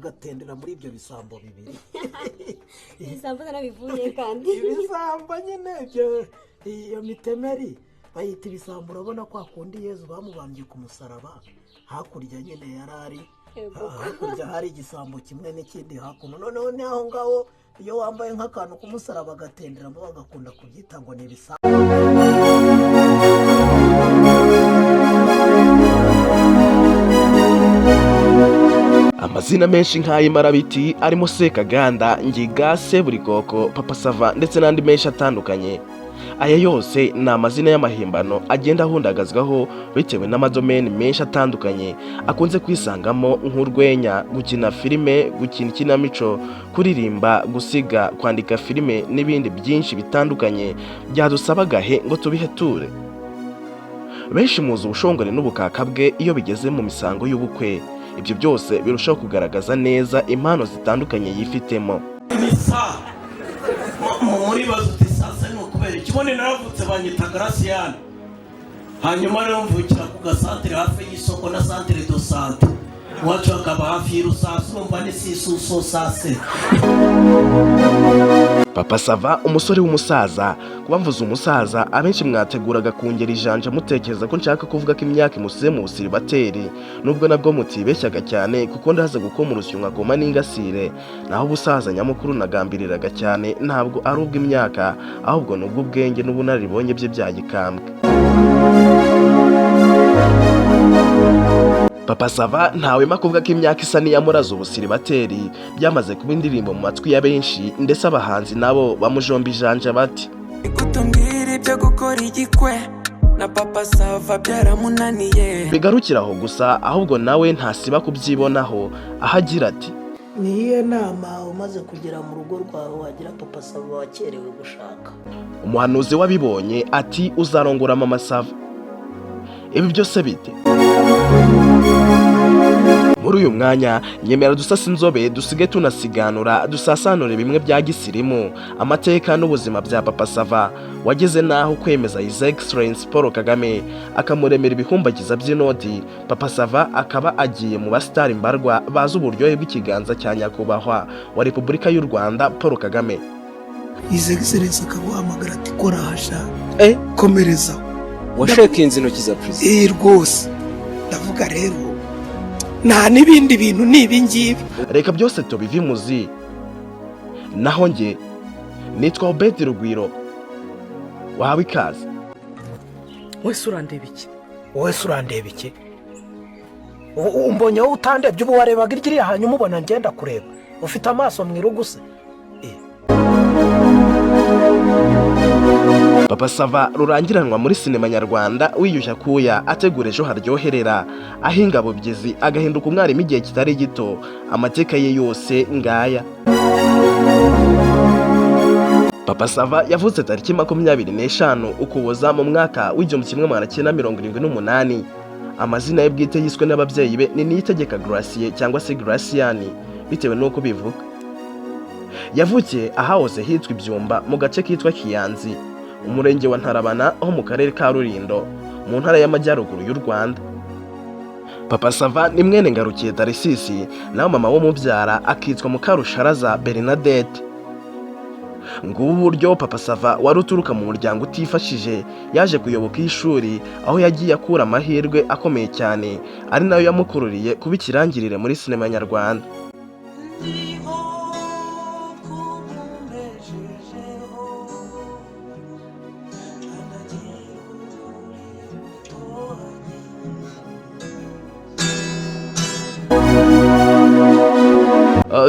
agatendera muri ibyo bisambo bibiri. Ibisambo narabivuye kandi. Ibisambo nyine iyo mitemeri bayita ibisambo, urabona kwa kundi Yezu bamubambye ku musaraba, hakurya nyine yarari, hakurya hari igisambo kimwe n'ikindi hakuno. None aho ngaho iyo wambaye nk'akantu k'umusaraba agatenderamo bagakunda kubyita ngo ni ibisambo. Amazina menshi nk'ay'imarabiti arimo Sekaganda, Ngiga, Seburikoko, Papa Sava ndetse n'andi menshi atandukanye. Aya yose ni amazina y'amahimbano agenda ahundagazwaho bitewe n'amadomeni menshi atandukanye akunze kwisangamo nk'urwenya, gukina filime, gukina ikinamico, kuririmba, gusiga, kwandika filime n'ibindi byinshi bitandukanye byadusaba gahe ngo tubiheture. Benshi muzi ubushongore n'ubukaka bwe iyo bigeze mu misango y'ubukwe. Ibyo byose birushaho kugaragaza neza impano zitandukanye yifitemo. Muri bazuti sasa ni ukubera ikibone naravutse banyita Gracian, hanyuma rero mvukira ku gasantere hafi y'isoko na santere do sante, wacu akaba hafi y'Rusasu, umva ni sisuso sase. Papa Sava, umusore w'umusaza. Kuba mvuze umusaza, abenshi mwateguraga kungera ijanja mutekereza ko nshaka kuvuga ko imyaka imusize mu busiribateri, nubwo nabwo mutibeshyaga cyane kuko ndaza gukoma urusyo nkagoma n'ingasire. Naho ubusaza nyamukuru nagambiriraga cyane ntabwo ari ubw'imyaka, ahubwo nubwo ubwenge n'ubunararibonye bye bya gikambwe. Papa Sava ntawema kuvuga ko imyaka isa n'iyamuraza ubusiribateri byamaze kuba indirimbo mu matwi ya benshi, ndetse abahanzi nabo bamujomba ijanja bati ikutumbwira ibyo gukora igikwe na Papa Sava byaramunaniye. Bigarukira aho gusa, ahubwo nawe ntasiba kubyibonaho ahagira ati niye nama umaze kugera mu rugo rwawe wagira Papa Sava wakerewe gushaka. Umuhanuzi wabibonye ati uzarongora Mama Sava. Ibi byose bite? Muri uyu mwanya nyemera dusasa inzobe dusige tunasiganura dusasanure bimwe bya gisirimu, amateka n'ubuzima bya Papa Sava wageze naho kwemeza His Excellency Paul Kagame akamuremera ibihumbagiza by'inoti. Papa Sava akaba agiye mu basitari mbarwa bazi uburyohe bw'ikiganza cya nyakubahwa wa Repubulika y'u Rwanda Paul Kagame. His Excellency akaguhamagara ati kora hasha komereza washekinze intoki za President. Rwose ndavuga rero nta n'ibindi bintu nibi ngibi, reka byose tubive imuzi. Naho nge nitwa Obedi Rugwiro, wahawe ikaze. wese urandeba iki? Umbonye wowe utandebye ubu warebaga iryo hanyuma ubona ngenda kureba, ufite amaso mwirugu se? Papa Sava rurangiranwa muri sinema nyarwanda wiyushya kuya ategura ejo haryoherera, aho ingabo byizi agahinduka umwarimu igihe kitari gito. Amateka ye yose ngaya. Papa Sava yavutse tariki 25 Ukuboza mu mwaka w'1978. Amazina ye bwite yiswe n'ababyeyi be ni Niyitegeka Gracie cyangwa se Gracian bitewe n'uko bivuga. Yavukiye ahahoze hitwa Ibyumba mu gace kitwa Kiyanzi, umurenge wa Ntarabana ho mu karere ka Rulindo mu ntara y'Amajyaruguru y'u Rwanda. Papa Sava ni mwene Ngarukiye Tarisisi, naho mama wo mubyara akitwa Mukarusharaza Bernadette. Ngubu buryo Papa Sava wari uturuka mu muryango utifashije yaje kuyoboka ishuri, aho yagiye akura amahirwe akomeye cyane, ari nayo yamukururiye kuba ikirangirire muri sinema nyarwanda.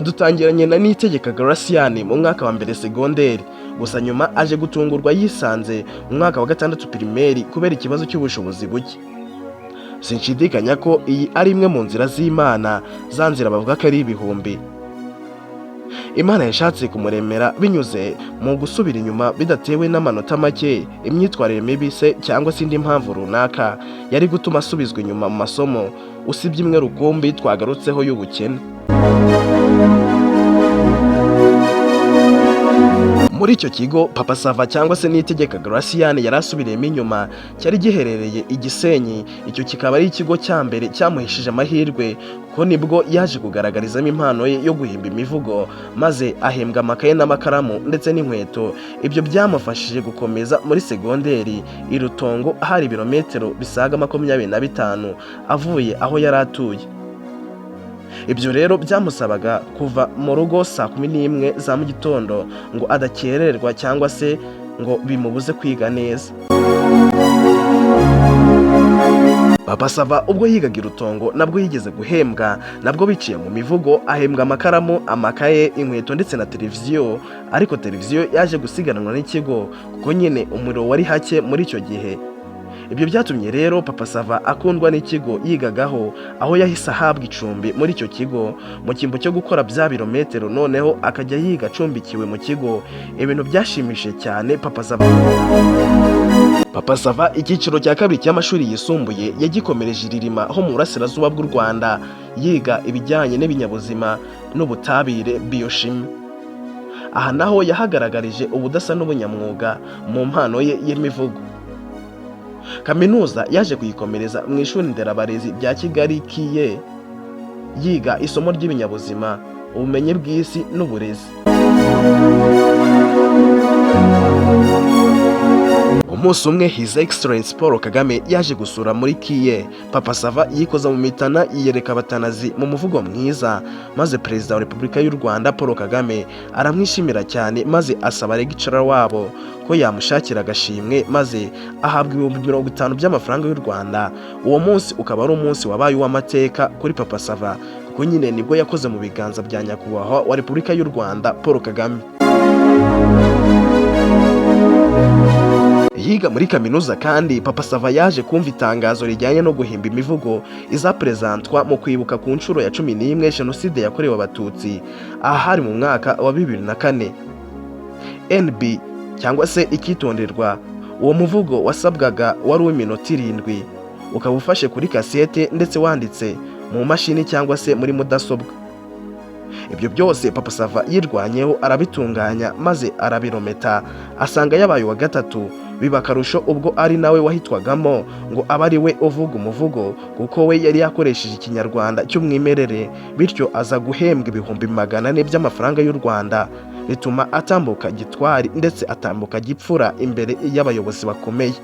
Dutangiranye na Niyitegeka Gracian mu mwaka wa mbere segonderi, gusa nyuma aje gutungurwa yisanze mu mwaka wa 6 primaire kubera ikibazo cy'ubushobozi buke. Sinshidikanya ko iyi ari imwe mu nzira z'Imana, zanzira bavuga ko ari ibihumbi. Imana yashatse kumuremera binyuze mu gusubira inyuma bidatewe n'amanota make, imyitwarire mibi se cyangwa se indi mpamvu runaka yari gutuma asubizwa inyuma mu masomo, usibye imwe rukumbi twagarutseho y'ubukene. Muri icyo kigo Papa Sava cyangwa se Niyitegeka Graciane yari asubiriyemo inyuma cyari giherereye i Gisenyi. Icyo kikaba ari ikigo cya mbere cyamuhishije amahirwe kuko nibwo yaje kugaragarizamo impano ye yo guhimba imivugo, maze ahembwa amakaye n'amakaramu ndetse n'inkweto. Ibyo byamufashije gukomeza muri segonderi i Rutongo, hari ibirometero bisaga 25 avuye aho yari atuye. Ibyo rero byamusabaga kuva mu rugo saa 11 za mu gitondo ngo adakererwa cyangwa se ngo bimubuze kwiga neza. Papa Sava ubwo yigaga i Rutongo nabwo yigeze guhembwa, nabwo biciye mu mivugo, ahembwa amakaramu, amakaye, inkweto ndetse na televiziyo. Ariko televiziyo yaje gusiganwa n'ikigo kuko nyine umuriro wari hake muri icyo gihe. Ibyo byatumye rero Papa Sava akundwa n'ikigo yigagaho, aho yahise ahabwa icumbi muri icyo kigo mu cyimbo cyo gukora bya birometero, noneho akajya yiga acumbikiwe mu kigo. Ibintu byashimishije cyane Papa Sava. Papa Sava icyiciro cya kabiri cy'amashuri yisumbuye yagikomereje i Rilima ho mu burasirazuba bw'u Rwanda, yiga ibijyanye n'ibinyabuzima n'ubutabire biochimie. Aha naho yahagaragarije ubudasa n'ubunyamwuga mu mpano ye y'imivugo. Kaminuza yaje kuyikomereza mu ishuri nderabarezi rya Kigali KIE, yiga isomo ry'ibinyabuzima, ubumenyi bw'isi n'uburezi. Umunsi umwe His Excellency Paul Kagame yaje gusura muri KIE. Papa Sava yikoza mu mitana yiyereka abatanazi mu muvugo mwiza, maze Perezida wa Repubulika y'u Rwanda Paul Kagame aramwishimira cyane, maze asaba lecturer wabo ko yamushakira agashimwe, maze ahabwa 50,000 by'amafaranga y'u Rwanda. Uwo munsi ukaba ari umunsi wabaye uw'amateka kuri Papa Sava kuko nyine nibwo yakoze mu biganza bya nyakubahwa wa Repubulika y'u Rwanda Paul Kagame. Yiga muri kaminuza kandi Papa Sava yaje kumva itangazo rijyanye no guhimba imivugo izaprezentwa mu kwibuka ku nshuro ya 11 Jenoside yakorewe Abatutsi, ahari mu mwaka wa 2004. NB cyangwa se ikitonderwa, uwo muvugo wasabwaga wari w'iminota 7, ukaba ufashe kuri kasete ndetse wanditse mu mashini cyangwa se muri mudasobwa. Ibyo byose Papa Sava yirwanyeho arabitunganya, maze arabirometa, asanga yabaye wa gatatu. Biba karusho ubwo ari nawe wahitwagamo ngo aba ari we uvuga umuvugo, kuko we yari yakoresheje ikinyarwanda cy'umwimerere, bityo aza guhembwa 400,000 by'amafaranga y'u Rwanda, bituma atambuka gitwari ndetse atambuka gipfura imbere y'abayobozi bakomeye.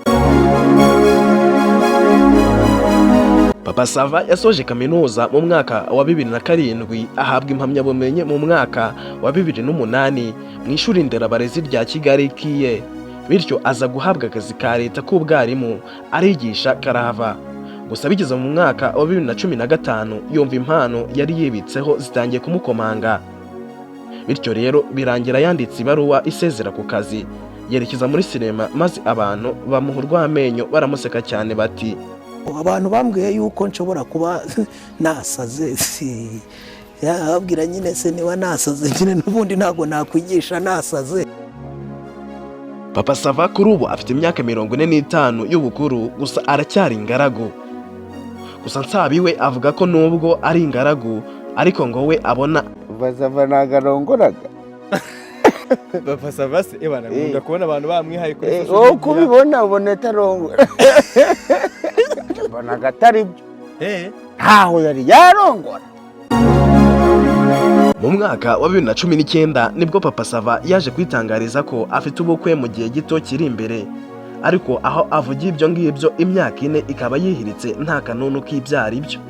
Papa Sava yasoje kaminuza mu mwaka wa 2007, ahabwa impamyabumenyi mu mwaka wa 2008 mu ishuri nderabarezi rya Kigali KIE, bityo aza guhabwa akazi ka leta k'ubwarimu, arigisha karahava. Gusa bigeze mu mwaka wa 2015 yumva impano yari yibitseho zitangiye kumukomanga, bityo rero birangira yanditse ibaruwa isezera ku kazi, yerekeza muri sinema, maze abantu bamuha urw'amenyo baramuseka cyane bati abantu bambwiye yuko nshobora kuba nasaze. Yababwira nyine se niba nasaze nyine n'ubundi ntabwo nakwigisha nasaze. Papa Sava kuri ubu afite imyaka 45 y'ubukuru, gusa aracyari ingaragu. Gusa Nsabiwe avuga ko nubwo ari ingaragu ariko ngo we abona Papa Sava nagarongoraga. Papa Sava se ebana nkunda kubona abantu bamwihaye kuri social media. Kubibona ubona atarongora. Bona gatari byo. Ntaho yari yarongora. Mu mwaka wa 2019 nibwo Papa Sava yaje kwitangariza ko afite ubukwe mu gihe gito kiri imbere, ariko aho avugiye ibyo ngibyo imyaka 4 ikaba yihiritse nta kanunu k'ibyari byo.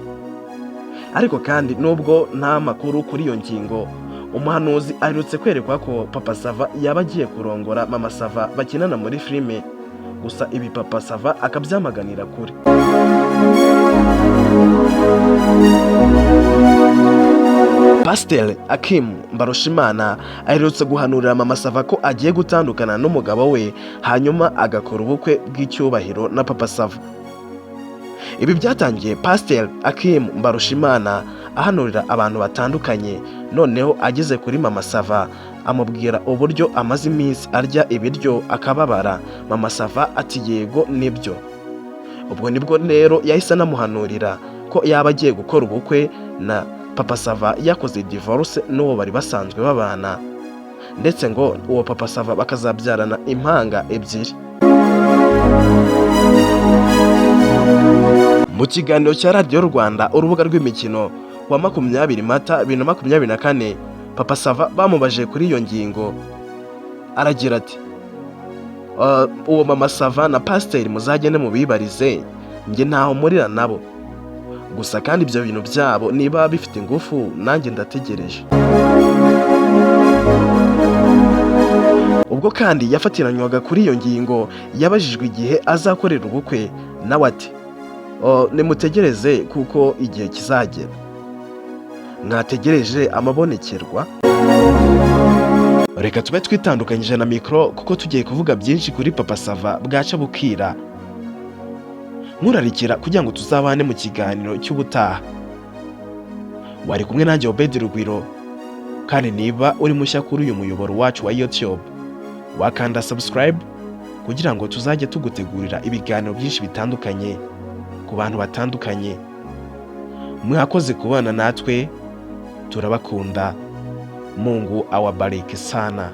Ariko kandi nubwo nta makuru kuri iyo ngingo, umuhanuzi aherutse kwerekwa ko Papa Sava yaba agiye kurongora Mama Sava bakinana muri filime. Gusa ibi Papa Sava akabyamaganira kure. Pasteur Akim Mbarushimana aherutse guhanurira Mama Sava ko agiye gutandukana n'umugabo we, hanyuma agakora ubukwe bw'icyubahiro na Papa Sava. Ibi byatangiye Pasteur Akim Mbarushimana ahanurira abantu batandukanye, noneho ageze kuri Mama Sava amubwira uburyo amaze iminsi arya ibiryo akababara. Mama Sava ati yego nibyo. Ubwo nibwo rero yahise anamuhanurira ko yaba agiye gukora ubukwe na Papa Sava yakoze divorce n'uwo bari basanzwe babana. ndetse ngo uwo Papa Sava bakazabyarana impanga ebyiri. Mu kiganiro cya Radio Rwanda urubuga rw'imikino wa 20 Mata 2024, Papa Sava bamubaje kuri iyo ngingo aragira ati uwo Mama Sava na Pasiteri muzagende mubibarize, njye ntaho murira nabo, gusa kandi ibyo bintu byabo niba bifite ingufu nanjye ndategereje. Ubwo kandi yafatiranywaga kuri iyo ngingo yabajijwe igihe azakorera ubukwe, nawe ati nimutegereze kuko igihe kizagera, mwategereje amabonekerwa. Reka tube twitandukanyije na mikoro kuko tugiye kuvuga byinshi kuri Papa Sava bwaca bukira. Nkurarikira kugira ngo tuzabane mu kiganiro cy'ubutaha. Wari kumwe nanjye Obedi Rugwiro, kandi niba uri mushya kuri uyu muyoboro wacu wa YouTube, wakanda subscribe kugira ngo tuzajye tugutegurira ibiganiro byinshi bitandukanye ku bantu batandukanye. Mwakoze kubana natwe, turabakunda. Mungu awabariki sana.